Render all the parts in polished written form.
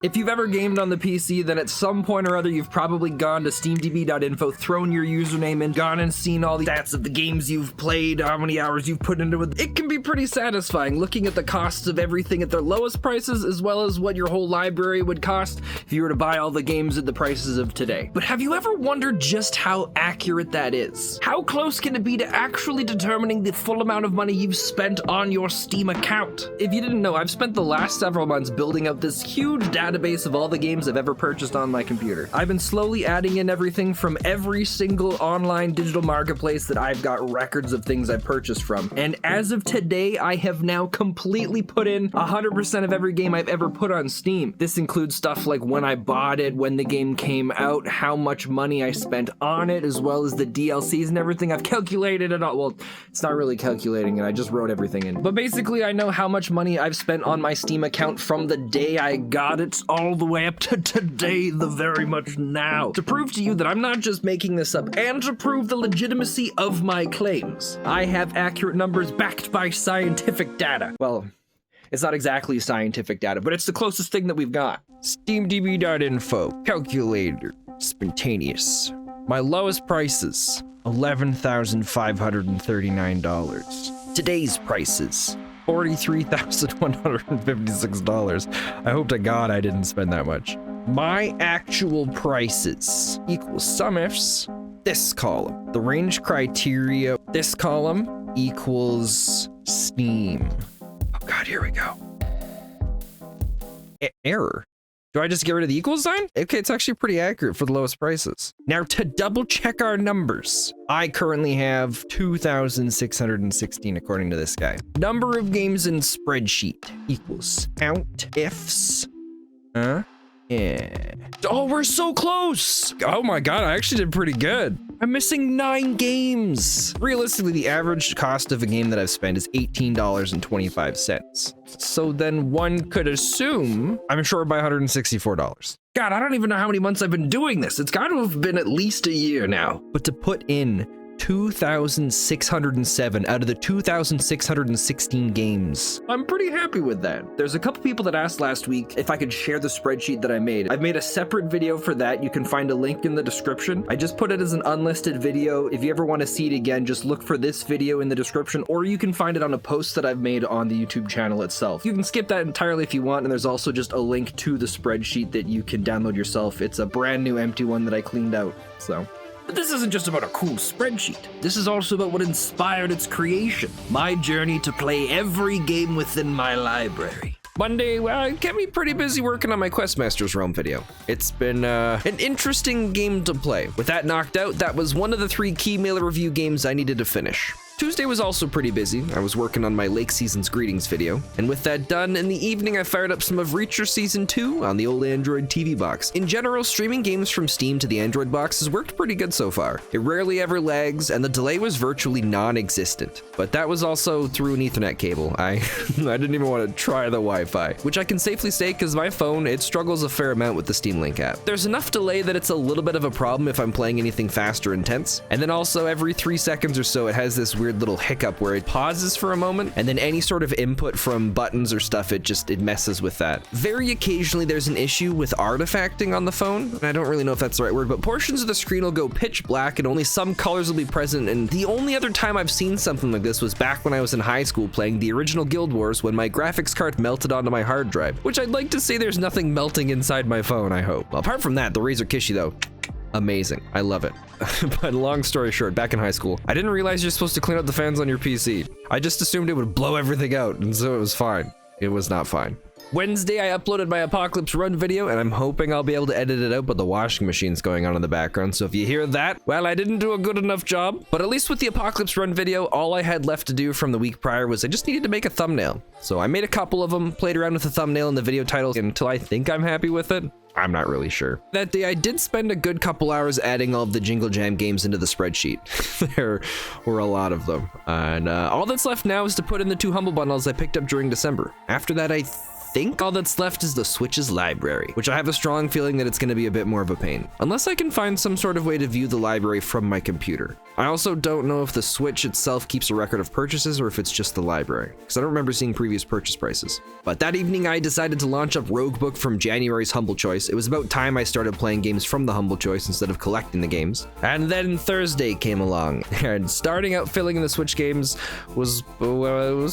If you've ever gamed on the PC, then at some point or other, you've probably gone to SteamDB.info, thrown your username in, gone and seen all the stats of the games you've played, how many hours you've put into it. It can be pretty satisfying looking at the costs of everything at their lowest prices, as well as what your whole library would cost if you were to buy all the games at the prices of today. But have you ever wondered just how accurate that is? How close can it be to actually determining the full amount of money you've spent on your Steam account? If you didn't know, I've spent the last several months building up this huge database of all the games I've ever purchased on my computer. I've been slowly adding in everything from every single online digital marketplace that I've got records of things I've purchased from. And as of today, I have now completely put in 100% of every game I've ever put on Steam. This includes stuff like when I bought it, when the game came out, how much money I spent on it, as well as the DLCs and everything. I've calculated it all. Well, it's not really calculating it, I just wrote everything in. But basically, I know how much money I've spent on my Steam account from the day I got it all the way up to today, the very much now. To prove to you that I'm not just making this up, and to prove the legitimacy of my claims, I have accurate numbers backed by scientific data. Well, it's not exactly scientific data, but it's the closest thing that we've got. SteamDB.info, calculator, spontaneous. My lowest prices, $11,539. Today's prices, $43,156. I hope to God I didn't spend that much. My actual prices equals sum ifs, this column. The range criteria, this column equals Steam. Oh God, here we go. Error. Do I just get rid of the equals sign? Okay, it's actually pretty accurate for the lowest prices. Now, to double check our numbers, I currently have 2,616 according to this guy. Number of games in Spreadsheet equals count ifs. Yeah. Oh, we're so close. Oh my God, I actually did pretty good. I'm missing 9 games. Realistically, the average cost of a game that I've spent is $18.25. So then one could assume I'm short by $164. God, I don't even know how many months I've been doing this. It's got to have been at least a year now. But to put in 2,607 out of the 2,616 games, I'm pretty happy with that. There's a couple people that asked last week if I could share the spreadsheet that I made. I've made a separate video for that. You can find a link in the description. I just put it as an unlisted video. If you ever want to see it again, just look for this video in the description, or you can find it on a post that I've made on the YouTube channel itself. You can skip that entirely if you want, and there's also just a link to the spreadsheet that you can download yourself. It's a brand new empty one that I cleaned out, so. But this isn't just about a cool spreadsheet. This is also about what inspired its creation. My journey to play every game within my library. Monday, well, I kept me pretty busy working on my Questmaster's Realm video. It's been an interesting game to play. With that knocked out, that was one of the 3 key mailer review games I needed to finish. Tuesday was also pretty busy. I was working on my Lake Season's Greetings video, and with that done, in the evening I fired up some of Reacher Season 2 on the old Android TV box. In general, streaming games from Steam to the Android box has worked pretty good so far. It rarely ever lags, and the delay was virtually non-existent. But that was also through an Ethernet cable. I didn't even want to try the Wi-Fi, which I can safely say because my phone, it struggles a fair amount with the Steam Link app. There's enough delay that it's a little bit of a problem if I'm playing anything fast or intense, and then also every 3 seconds or so it has this weird little hiccup where it pauses for a moment, and then any sort of input from buttons or stuff, it messes with that. Very occasionally there's an issue with artifacting on the phone, and I don't really know if that's the right word, but portions of the screen will go pitch black and only some colors will be present, and the only other time I've seen something like this was back when I was in high school playing the original Guild Wars when my graphics card melted onto my hard drive, which I'd like to say there's nothing melting inside my phone, I hope. Well, apart from that, the Razer Kishi though, amazing. I love it. But long story short, back in high school, I didn't realize you're supposed to clean out the fans on your PC. I just assumed it would blow everything out, and so it was fine. It was not fine. Wednesday, I uploaded my Apocalypse Run video, and I'm hoping I'll be able to edit it out, but the washing machine's going on in the background, so if you hear that, well, I didn't do a good enough job. But at least with the Apocalypse Run video, all I had left to do from the week prior was I just needed to make a thumbnail. So I made a couple of them, played around with the thumbnail and the video titles until I think I'm happy with it. I'm not really sure. That day, I did spend a good couple hours adding all of the Jingle Jam games into the spreadsheet. There were a lot of them. And all that's left now is to put in the 2 Humble Bundles I picked up during December. After that, I think all that's left is the Switch's library, which I have a strong feeling that it's going to be a bit more of a pain, unless I can find some sort of way to view the library from my computer. I also don't know if the Switch itself keeps a record of purchases or if it's just the library, because I don't remember seeing previous purchase prices. But that evening, I decided to launch up Roguebook from January's Humble Choice. It was about time I started playing games from the Humble Choice instead of collecting the games. And then Thursday came along, and starting out filling in the Switch games was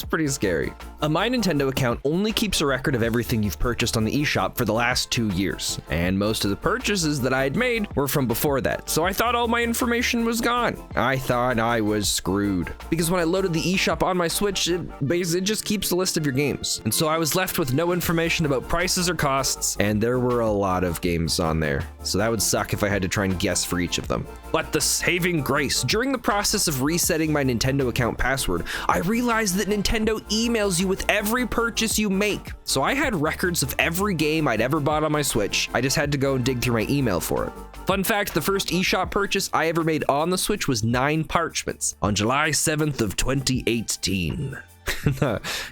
pretty scary. A My Nintendo account only keeps a record of everything you've purchased on the eShop for the last 2 years, and most of the purchases that I had made were from before that, so I thought all my information was gone. I thought I was screwed. Because when I loaded the eShop on my Switch, it just keeps a list of your games. And so I was left with no information about prices or costs, and there were a lot of games on there. So that would suck if I had to try and guess for each of them. But the saving grace, during the process of resetting my Nintendo account password, I realized that Nintendo emails you with every purchase you make. So I had records of every game I'd ever bought on my Switch. I just had to go and dig through my email for it. Fun fact, the first eShop purchase I ever made on the Switch was 9 parchments on July 7th of 2018.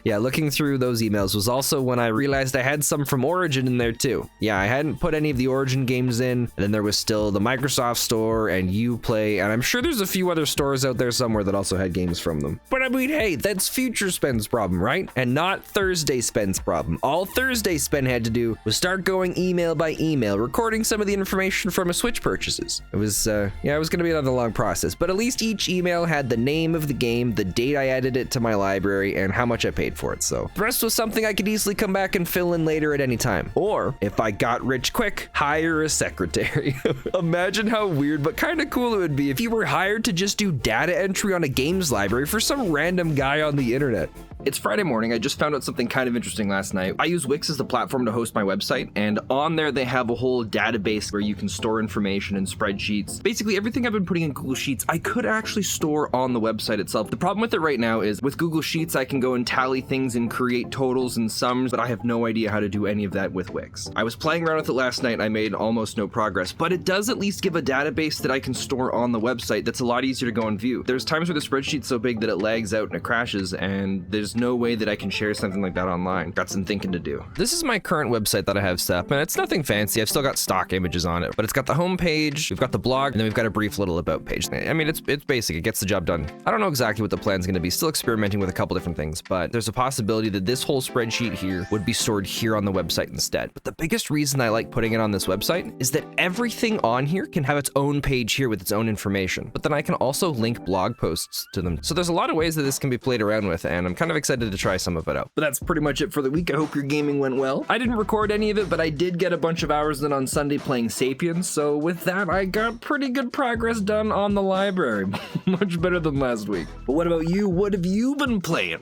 Yeah, looking through those emails was also when I realized I had some from Origin in there too. Yeah, I hadn't put any of the Origin games in, and then there was still the Microsoft Store and Uplay, and I'm sure there's a few other stores out there somewhere that also had games from them. But I mean, hey, that's Future Spend's problem, right? And not Thursday Spend's problem. All Thursday Spend had to do was start going email by email, recording some of the information from his Switch purchases. It was gonna be another long process, but at least each email had the name of the game, the date I added it to my library, and how much I paid for it, so the rest was something I could easily come back and fill in later at any time. Or, if I got rich quick, hire a secretary. Imagine how weird but kind of cool it would be if you were hired to just do data entry on a games library for some random guy on the internet. It's Friday morning. I just found out something kind of interesting last night. I use Wix as the platform to host my website, and on there they have a whole database where you can store information in spreadsheets. Basically everything I've been putting in Google Sheets, I could actually store on the website itself. The problem with it right now is with Google Sheets, I can go and tally things and create totals and sums, but I have no idea how to do any of that with Wix. I was playing around with it last night and I made almost no progress, but it does at least give a database that I can store on the website that's a lot easier to go and view. There's times where the spreadsheet's so big that it lags out and it crashes, and there's no way that I can share something like that online. Got some thinking to do. This is my current website that I have set up, and it's nothing fancy. I've still got stock images on it, but it's got the home page, we've got the blog, and then we've got a brief little about page. I mean, it's basic. It gets the job done. I don't know exactly what the plan's gonna be. Still experimenting with a couple different things, but there's a possibility that this whole spreadsheet here would be stored here on the website instead. But the biggest reason I like putting it on this website is that everything on here can have its own page here with its own information, but then I can also link blog posts to them. So there's a lot of ways that this can be played around with, and I'm kind of excited to try some of it out. But that's pretty much it for the week. I hope your gaming went well. I didn't record any of it, but I did get a bunch of hours in on Sunday playing Sapiens, so with that, I got pretty good progress done on the library. Much better than last week. But what about you? What have you been playing?